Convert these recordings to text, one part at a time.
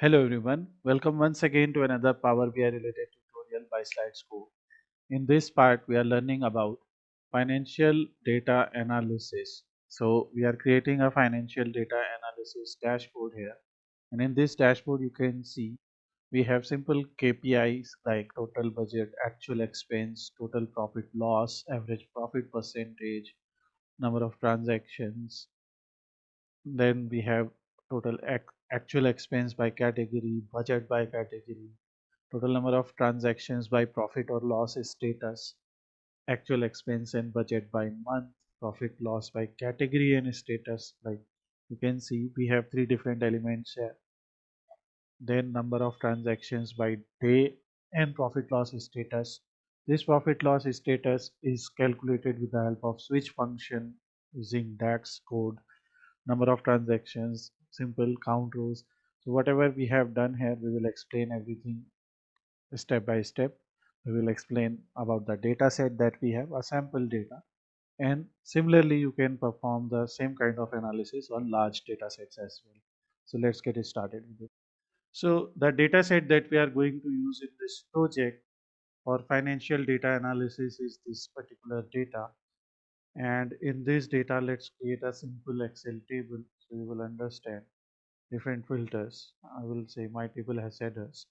Hello everyone, welcome once again to another Power BI related tutorial by SlideScope. In this part, we are learning about financial data analysis. So we are creating a financial data analysis dashboard here. And in this dashboard, you can see we have simple KPIs like total budget, actual expense, total profit loss, average profit percentage, number of transactions. Then we have total actual expense by category, budget by category, total number of transactions by profit or loss status, actual expense and budget by month, profit loss by category and status. Like you can see, we have three different elements here. Then number of transactions by day and profit loss status. This profit loss status is calculated with the help of switch function using DAX code. Number of transactions, simple count rows. So whatever we have done here, we will explain everything step by step. We will explain about the data set that we have, a sample data, and similarly you can perform the same kind of analysis on large data sets as well. So let's get started with it. So the data set that we are going to use in this project for financial data analysis is this particular data, and in this data let's create a simple Excel table so you will understand different filters. I will say my table has headers.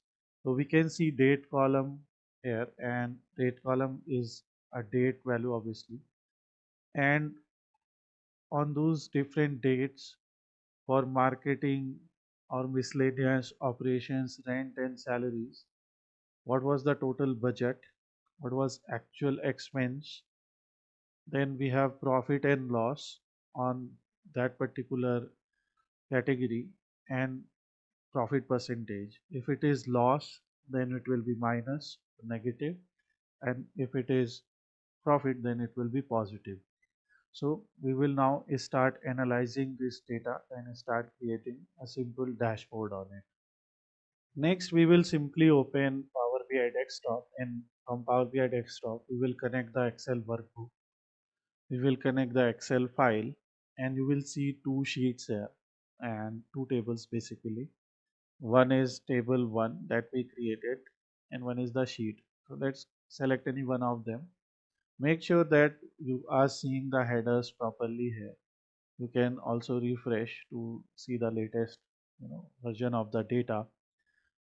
So we can see date column here, and date column is a date value obviously. And on those different dates for marketing or miscellaneous operations, rent and salaries, what was the total budget? What was actual expense? Then we have profit and loss on that particular category and profit percentage. If it is loss, then it will be minus, negative, and if it is profit, then it will be positive. So we will now start analyzing this data and start creating a simple dashboard on it. Next, we will simply open Power BI desktop, and from Power BI desktop, we will connect the Excel workbook. We will connect the Excel file, and you will see two sheets here and two tables basically. One is table 1 that we created, and one is the sheet. So let's select any one of them. Make sure that you are seeing the headers properly here. You can also refresh to see the latest version of the data,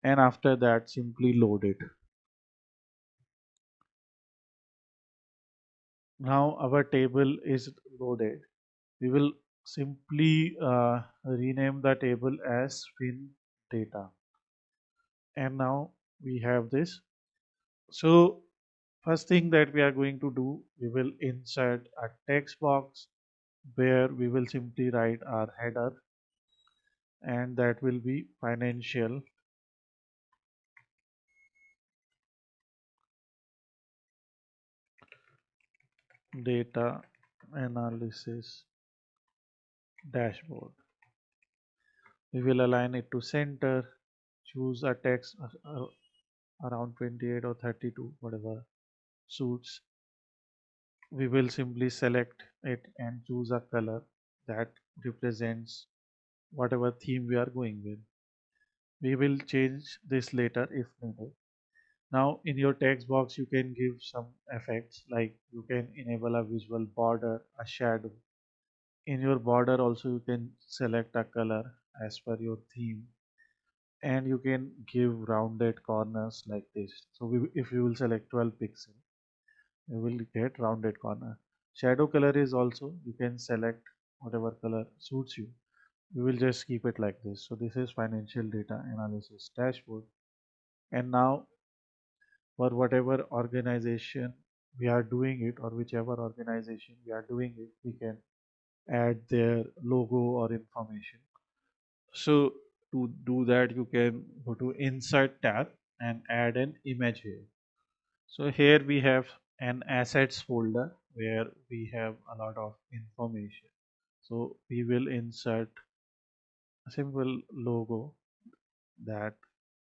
and after that simply load it. Now our table is loaded. We will simply rename the table as fin data, and now we have this. So first thing that we are going to do, we will insert a text box where we will simply write our header, and that will be financial data analysis dashboard. We will align it to center, choose a text around 28 or 32, whatever suits. We will simply select it and choose a color that represents whatever theme we are going with. We will change this later if needed. Now in your text box you can give some effects, like you can enable a visual border, a shadow. In your border also you can select a color as per your theme, and you can give rounded corners like this. So if you will select 12 pixel, you will get rounded corner. Shadow color is also, you can select whatever color suits you. We will just keep it like this. So this is financial data analysis dashboard. And now for whatever organization we are doing it, or whichever organization we are doing it, we can add their logo or information. So to do that, you can go to insert tab and add an image here. So here we have an assets folder where we have a lot of information. So we will insert a simple logo that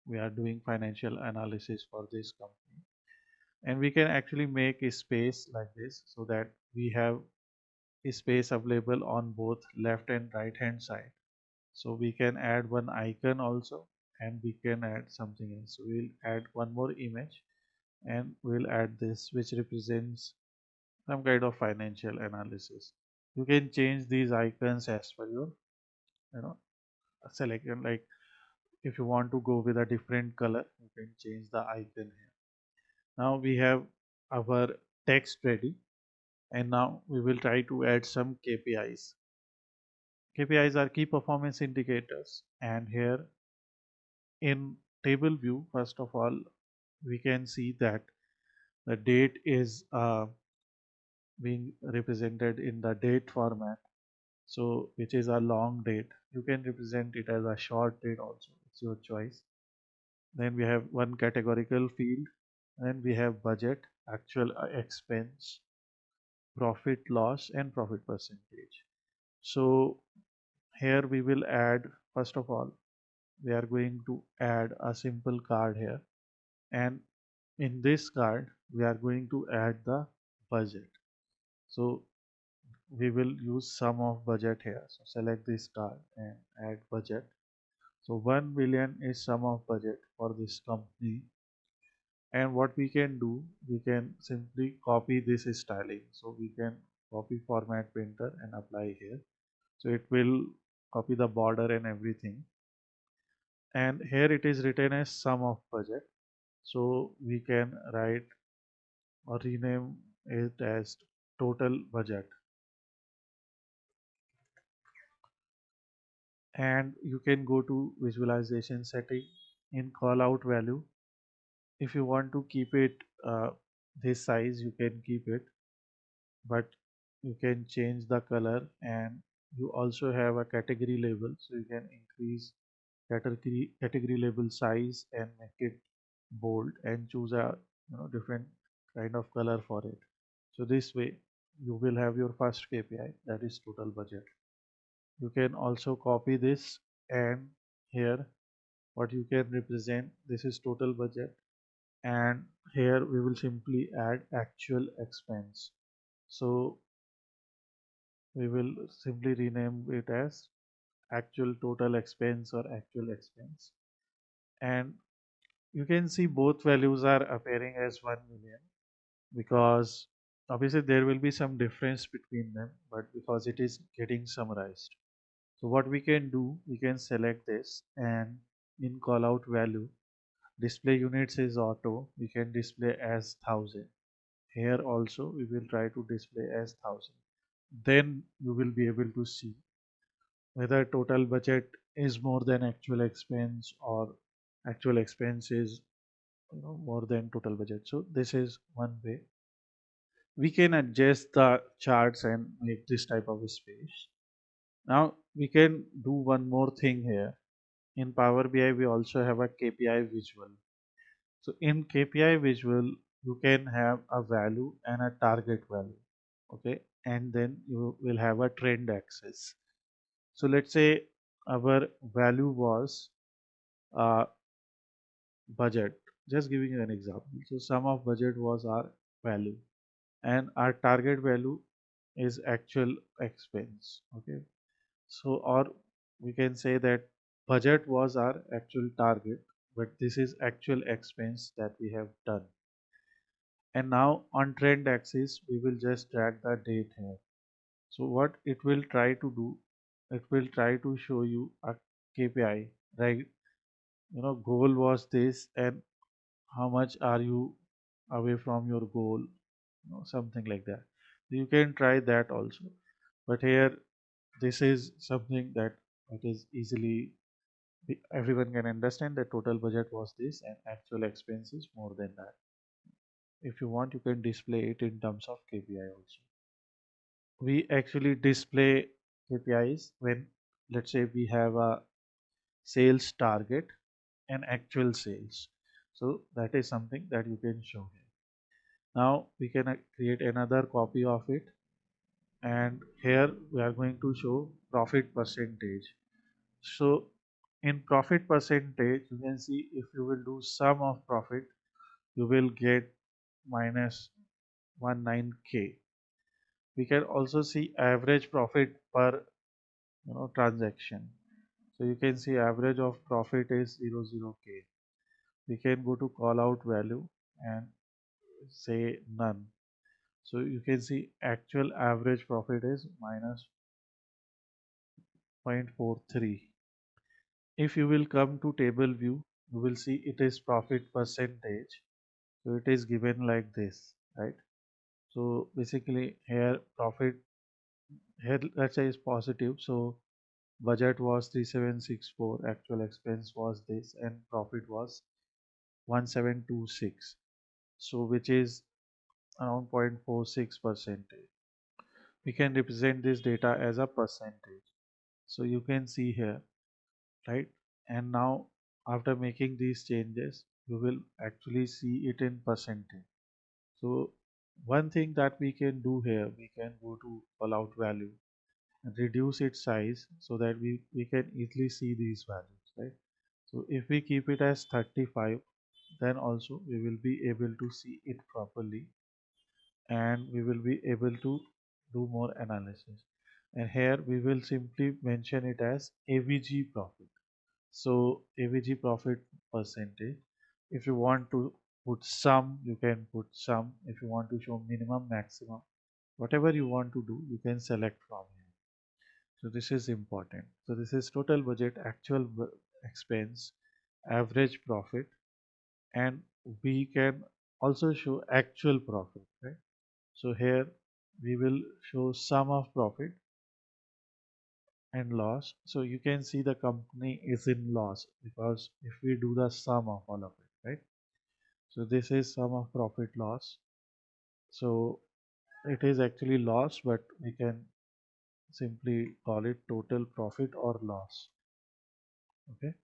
we are doing financial analysis for this company, and we can actually make a space like this so that we have a space available on both left and right hand side. So we can add one icon also, and we can add something else. So we'll add one more image and we'll add this which represents some kind of financial analysis. You can change these icons as per your you know selection. Like if you want to go with a different color, you can change the icon here. Now we have our text ready, and now we will try to add some KPIs. KPIs are key performance indicators, and here in table view, first of all, we can see that the date is being represented in the date format, so which is a long date. You can represent it as a short date also, it's your choice. Then we have one categorical field, and we have budget, actual expense, profit loss, and profit percentage. So here we will add, first of all, we are going to add a simple card here, and in this card we are going to add the budget. So we will use sum of budget here. So select this card and add budget. So 1 million is sum of budget for this company, and what we can do, we can simply copy this styling. So we can copy format printer and apply here, so it will copy the border and everything, and here it is written as sum of budget. So we can write or rename it as total budget, and you can go to visualization setting. In call out value, if you want to keep it this size, you can keep it, but you can change the color, and you also have a category label, so you can increase category label size and make it bold and choose a different kind of color for it. So this way you will have your first KPI, that is total budget. You can also copy this, and here what you can represent, this is total budget, and here we will simply add actual expense. So we will simply rename it as actual total expense or actual expense, and you can see both values are appearing as 1 million, because obviously there will be some difference between them, but because it is getting summarized. So what we can do, we can select this, and in call out value, display units is auto, we can display as 1000. Here also we will try to display as 1000. Then you will be able to see whether total budget is more than actual expense, or actual expense is more than total budget. So this is one way we can adjust the charts and make this type of space. Now we can do one more thing here. In Power BI we also have a KPI visual. So in KPI visual you can have a value and a target value, okay, and then you will have a trend axis. So let's say our value was budget, just giving you an example. So sum of budget was our value, and our target value is actual expense, okay. So or we can say that budget was our actual target, but this is actual expense that we have done. And now on trend axis we will just drag the date here. So what it will try to do, it will try to show you a KPI, right? Goal was this, and how much are you away from your goal, something like that. So you can try that also, but here this is something that it is easily everyone can understand that total budget was this and actual expenses more than that. If you want, you can display it in terms of KPI also. We actually display KPIs when, let's say, we have a sales target and actual sales. So that is something that you can show here. Now we can create another copy of it, and here we are going to show profit percentage. So in profit percentage, you can see if you will do sum of profit, you will get minus 19k. We can also see average profit per transaction. So you can see average of profit is 00k. We can go to call out value and say none. So you can see actual average profit is minus 0.43. If you will come to table view, you will see it is profit percentage. So it is given like this, right? So basically here profit, here let's say is positive. So budget was 3764, actual expense was this, and profit was 1726. So which is around 0.46 percentage. We can represent this data as a percentage. So you can see here, right? And now after making these changes, you will actually see it in percentage. So one thing that we can do here, we can go to call out value and reduce its size so that we can easily see these values, right? So if we keep it as 35, then also we will be able to see it properly, and we will be able to do more analysis. And here we will simply mention it as AVG profit. So AVG profit percentage. If you want to put sum, you can put sum. If you want to show minimum, maximum, whatever you want to do, you can select from here. So this is important. So this is total budget, actual expense, average profit, and we can also show actual profit, right? So here we will show sum of profit and loss. So you can see the company is in loss because if we do the sum of all of it, right? So this is sum of profit loss. So it is actually loss, but we can simply call it total profit or loss. Okay.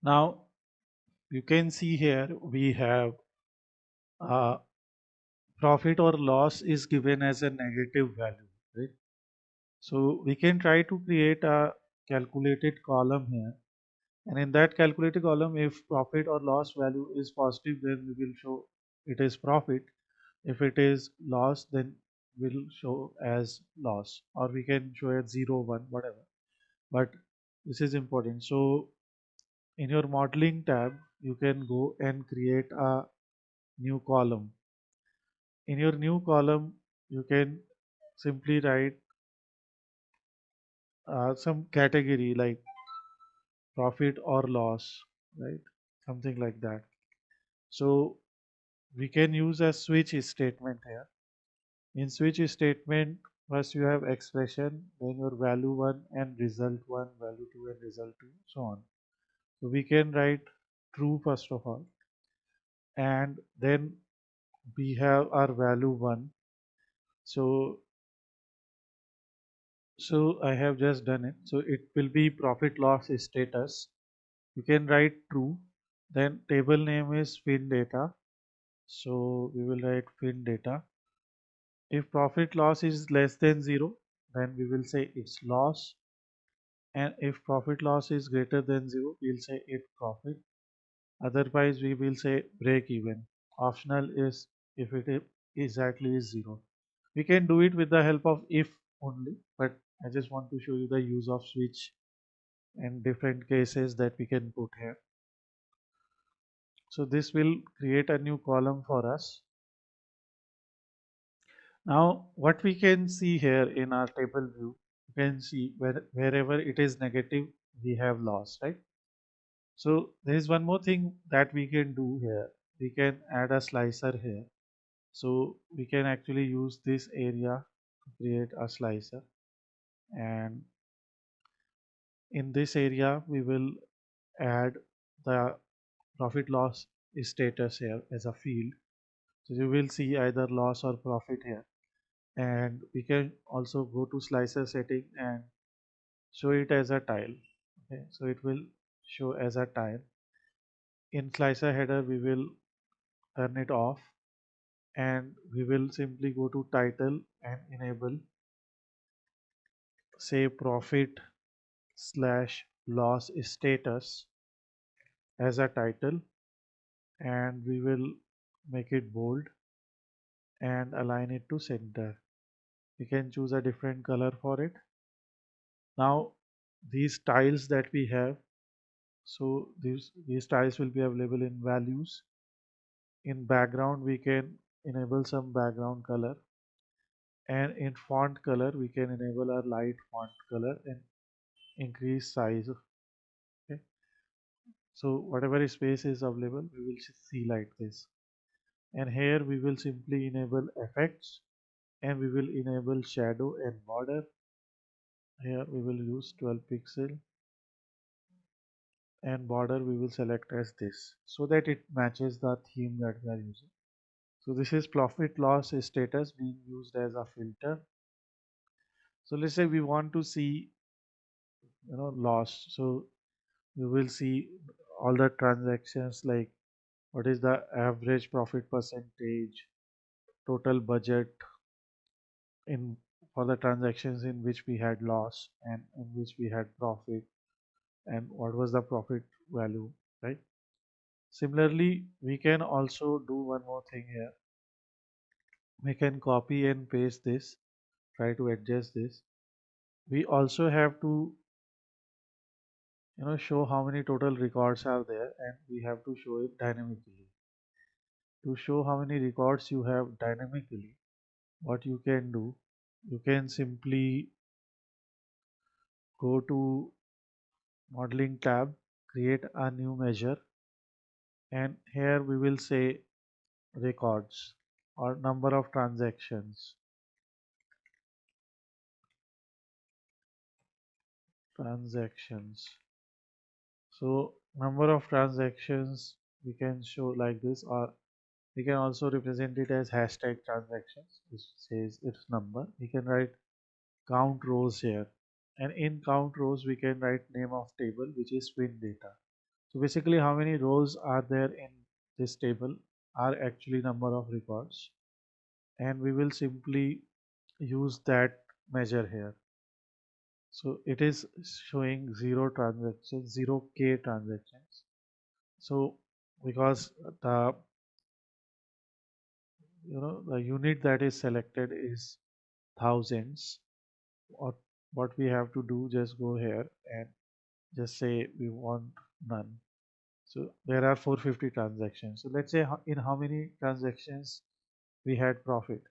Now you can see here we have uh, profit or loss is given as a negative value, right? So we can try to create a calculated column here. And in that calculated column, if profit or loss value is positive, then we will show it is profit. If it is loss, then we'll show as loss, or we can show as 0, 1, whatever. But this is important. So in your modeling tab, you can go and create a new column. In your new column, you can simply write some category like profit or loss, right? Something like that. So we can use a switch statement here. In switch statement, first you have expression, then your value 1 and result 1, value 2 and result 2, so on. So we can write true first of all, and then we have our value 1. So I have just done it. So it will be profit loss status. You can write true. Then table name is fin data. So we will write fin data. If profit loss is less than 0, then we will say it's loss. And if profit loss is greater than 0, we'll say it profit. Otherwise, we will say break even. Optional is if it is exactly is 0. We can do it with the help of if only, but I just want to show you the use of switch and different cases that we can put here. So this will create a new column for us. Now what we can see here in our table view, you can see wherever it is negative, we have loss, right? So there is one more thing that we can do here. We can add a slicer here. So we can actually use this area to create a slicer, and in this area we will add the profit loss status here as a field. So you will see either loss or profit here, and we can also go to slicer setting and show it as a tile. Okay, so it will show as a tile. In slicer header we will turn it off, and we will simply go to title and enable say profit slash loss status as a title, and we will make it bold and align it to center. We can choose a different color for it. Now these tiles that we have, so these tiles will be available in values. In background we can enable some background color, and in font color we can enable our light font color and increase size. Okay, so whatever space is available we will see like this. And here we will simply enable effects, and we will enable shadow and border. Here we will use 12 pixel, and border we will select as this so that it matches the theme that we are using. So this is profit loss status being used as a filter. So let's say we want to see loss. So we will see all the transactions, like what is the average profit percentage, total budget in for the transactions in which we had loss and in which we had profit, and what was the profit value, right? Similarly, we can also do one more thing here. We can copy and paste this, try to adjust this. We also have to show how many total records are there, and we have to show it dynamically. To show how many records you have dynamically, what you can do, you can simply go to modeling tab, create a new measure, and here we will say records or number of transactions. So number of transactions we can show like this, or we can also represent it as hashtag transactions, which says its number. We can write count rows here, and in count rows we can write name of table, which is win data. So basically how many rows are there in this table are actually number of records, and we will simply use that measure here. So it is showing 0 transactions. So because the the unit that is selected is thousands, or what we have to do, just go here and just say we want none. So there are 450 transactions. So let's say in how many transactions we had profit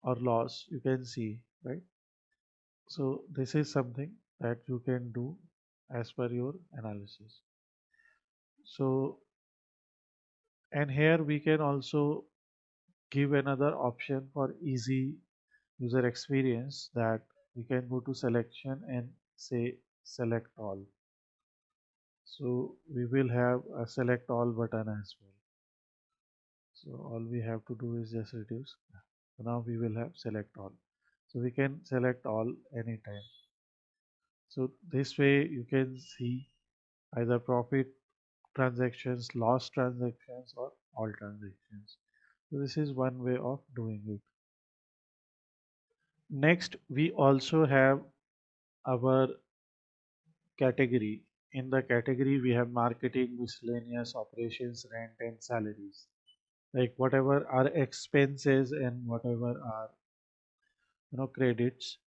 or loss, you can see, right? So this is something that you can do as per your analysis. So, and here we can also give another option for easy user experience, that we can go to selection and say select all. So we will have a select all button as well. So all we have to do is just reduce. So now we will have select all. So we can select all anytime. So this way you can see either profit transactions, loss transactions, or all transactions. So this is one way of doing it. Next, we also have our category. In the category, we have marketing, miscellaneous, operations, rent, and salaries. Like whatever are expenses and whatever are credits.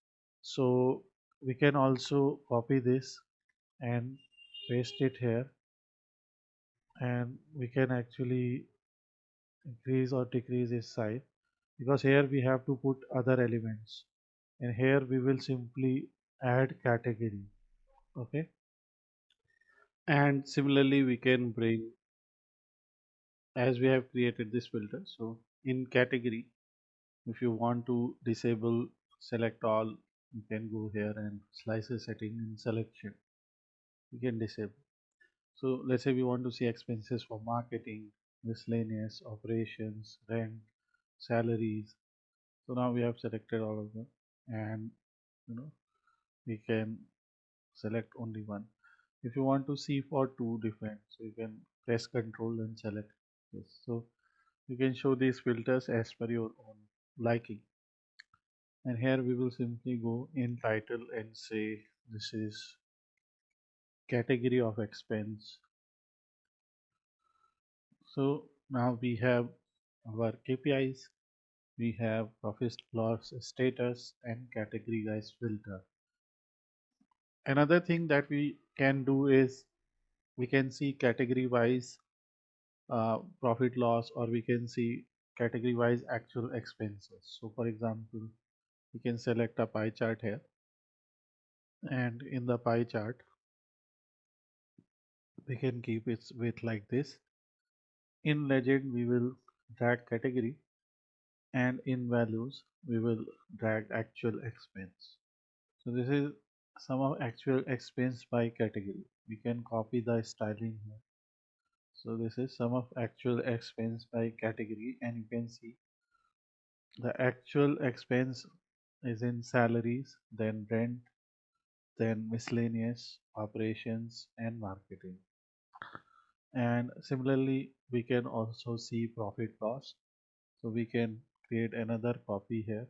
So we can also copy this and paste it here, and we can actually increase or decrease its size, because here we have to put other elements, and here we will simply add category. Okay, and similarly we can bring, as we have created this filter, so in category, if you want to disable select all, you can go here and slicer setting in selection, you can disable. So let's say we want to see expenses for marketing, miscellaneous, operations, rent, salaries. So now we have selected all of them, and you know we can select only one. If you want to see for two different, so you can press Control and select this. So you can show these filters as per your own liking. And here we will simply go in title and say this is category of expense. So now we have our KPIs, we have profit loss status and category guys filter. Another thing that we can do is we can see category wise profit loss, or we can see category wise actual expenses. So for example, we can select a pie chart here, and in the pie chart we can keep its width like this. In legend we will drag category, and in values we will drag actual expense. So this is sum of actual expense by category. We can copy the styling here. So this is sum of actual expense by category, and you can see the actual expense is in salaries, then rent, then miscellaneous, operations, and marketing. And similarly, we can also see profit loss. So we can create another copy here,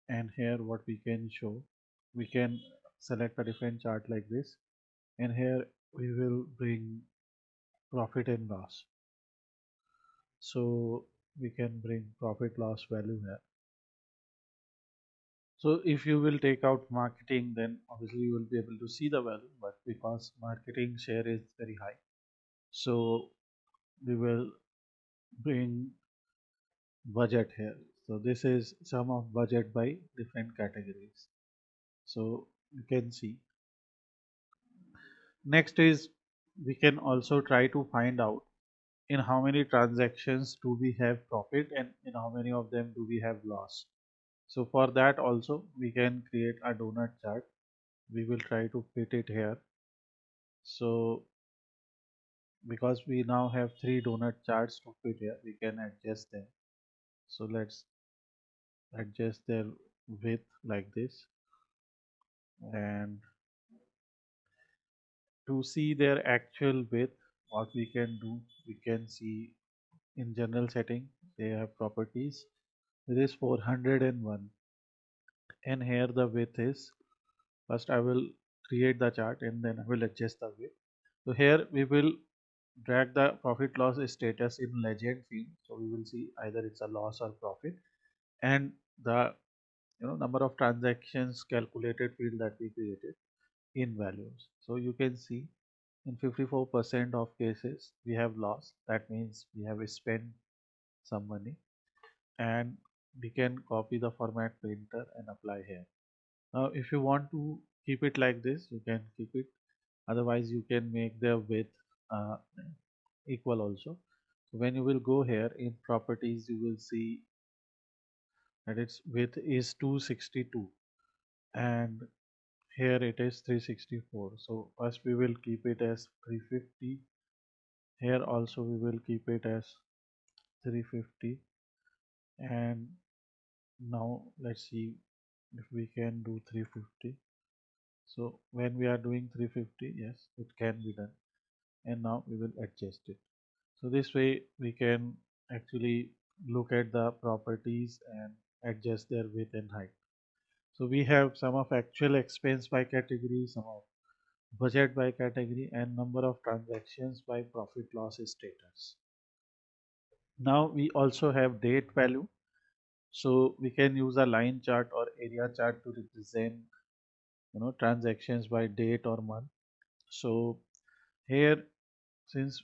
and here what we can show, we can select a different chart like this, and here we will bring profit and loss. So we can bring profit loss value here. So if you will take out marketing, then obviously you will be able to see the value, but because marketing share is very high, so we will bring budget here. So this is sum of budget by different categories. So you can see. Next is we can also try to find out in how many transactions do we have profit and in how many of them do we have loss. So for that also we can create a donut chart. We will try to fit it here. So because we now have three donut charts to fit here, we can adjust them. So let's adjust their width like this, and to see their actual width, what we can do, we can see in general setting they have properties. It is 401, and here the width is, first I will create the chart and then I will adjust the width. So here we will drag the profit loss status in legend field, so we will see either it's a loss or profit, and the number of transactions calculated field that we created in values. So you can see in 54% of cases we have lost, that means we have spent some money, and we can copy the format printer and apply here. Now if you want to keep it like this, you can keep it, otherwise you can make the width uh, equal also. So when you will go here in properties, you will see that its width is 262, and here it is 364. So first we will keep it as 350. Here also we will keep it as 350, and now let's see if we can do 350. So when we are doing 350, yes, it can be done, and now we will adjust it. So this way we can actually look at the properties and adjust their width and height. So we have sum of actual expense by category, sum of budget by category, and number of transactions by profit loss status. Now we also have date value. So we can use a line chart or area chart to represent transactions by date or month. So here, since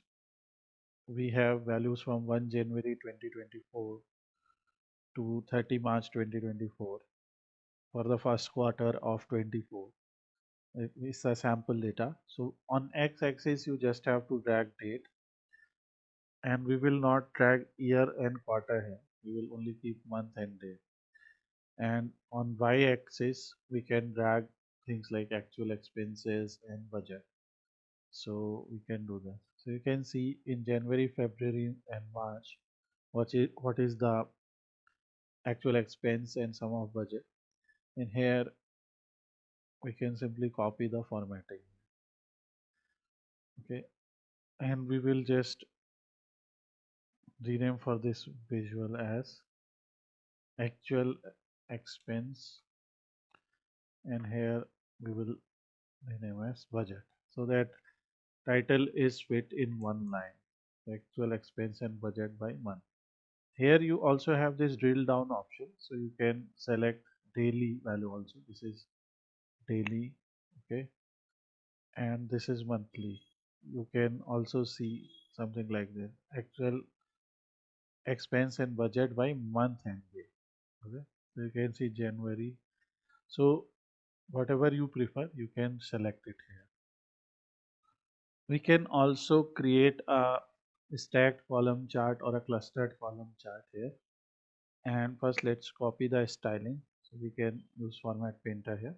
we have values from 1 January 2024 to 30 March 2024 for the first quarter of 24. It's a sample data. So on x-axis you just have to drag date, and we will not drag year and quarter here. We will only keep month and day. And on y-axis we can drag things like actual expenses and budget. So we can do that. So you can see in January, February, and March what is the actual expense and sum of budget. And here we can simply copy the formatting. Okay, and we will just rename for this visual as actual expense, and here we will rename as budget, so that title is fit in one line, actual expense and budget by month. Here you also have this drill down option, so you can select daily value also. This is daily. Okay, and this is monthly. You can also see something like this: actual expense and budget by month and day. Okay, so you can see January. So whatever you prefer, you can select it here. We can also create a stacked column chart or a clustered column chart here. And first let's copy the styling. So we can use format painter here.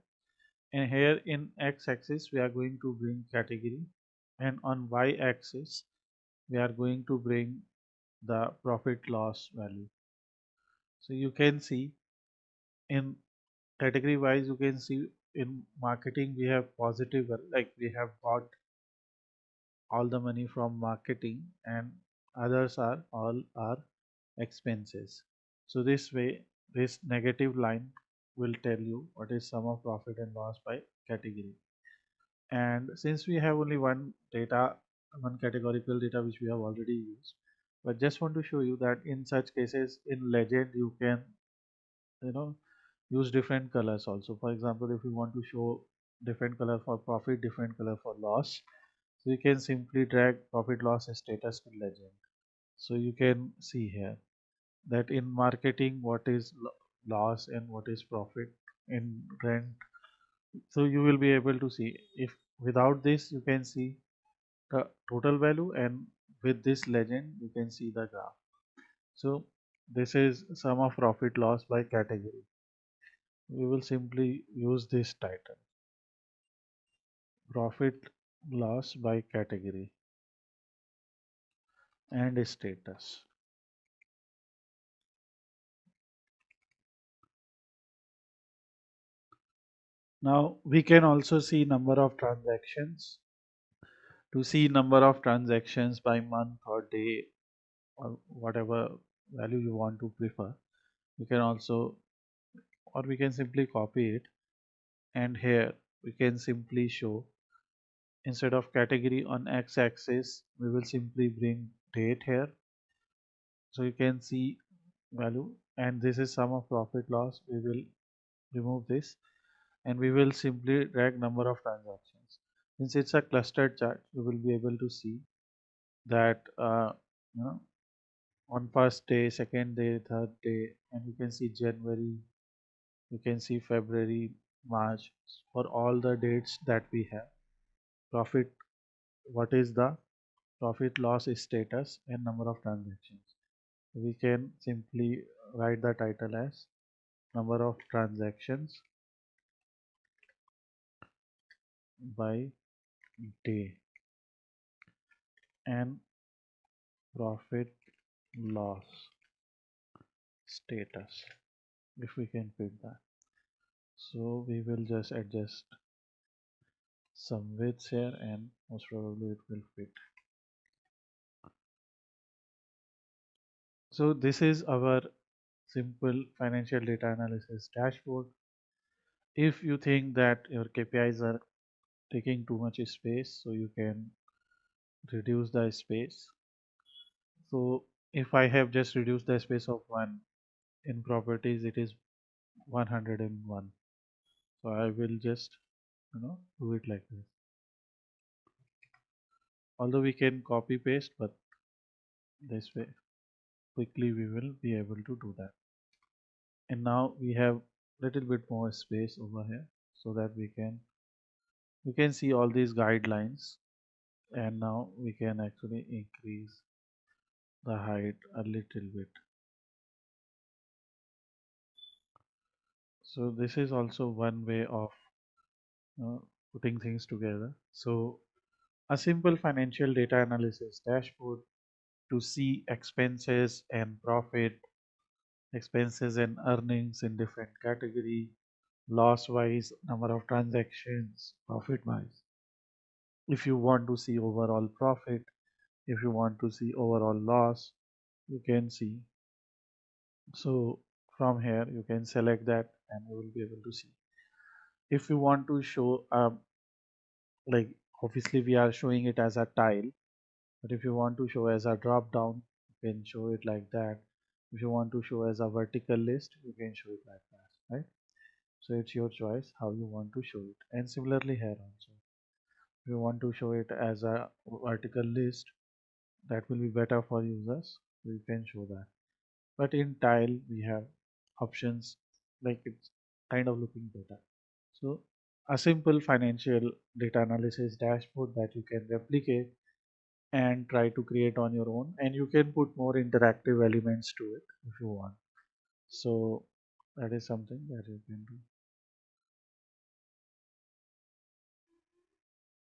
And here in x-axis we are going to bring category, and on y-axis we are going to bring the profit loss value. So you can see in category wise, you can see in marketing we have positive, like we have got all the money from marketing, and others are all our expenses. So this way this negative line will tell you what is sum of profit and loss by category. And since we have only one categorical data which we have already used, but just want to show you that in such cases in legend you can, you know, use different colors also. For example, if you want to show different color for profit, different color for loss, so you can simply drag profit loss status to legend. So you can see here that in marketing what is loss and what is profit in rent. So you will be able to see, if without this you can see the total value, and with this legend you can see the graph. So this is sum of profit loss by category. We will simply use this title, profit loss by category and status. Now we can also see number of transactions. To see number of transactions by month or day or whatever value you want to prefer, you can also, or we can simply copy it, and here we can simply show, instead of category on x-axis we will simply bring date here. So you can see value, and this is sum of profit loss. We will remove this, and we will simply drag number of transactions. Since it's a clustered chart, you will be able to see that you know, on first day, second day, third day, and you can see January, you can see February, March, for all the dates that we have. Profit, what is the profit loss status and number of transactions. We can simply write the title as number of transactions by day and profit loss status, if we can fit that. So we will just adjust some widths here, and most probably it will fit. So this is our simple financial data analysis dashboard. If you think that your KPIs are taking too much space, so you can reduce the space. So if I have just reduced the space of one, in properties it is 101. So I will just, do it like this. Although we can copy paste, but this way quickly we will be able to do that. And now we have little bit more space over here, so that we can see all these guidelines. And now we can actually increase the height a little bit. So this is also one way of putting things together. So a simple financial data analysis dashboard to see expenses and profit, expenses and earnings in different category, loss wise, number of transactions, profit wise. If you want to see overall profit, if you want to see overall loss, you can see. So from here you can select that, and you will be able to see. If you want to show like, obviously we are showing it as a tile, but if you want to show as a drop down, you can show it like that. If you want to show as a vertical list, you can show it like that, right? So it's your choice how you want to show it. And similarly here also, If you want to show it as a vertical list, that will be better for users. We can show that. But in tile, we have options like it's kind of looking better. So a simple financial data analysis dashboard that you can replicate and try to create on your own, and you can put more interactive elements to it if you want. So that is something that you can do.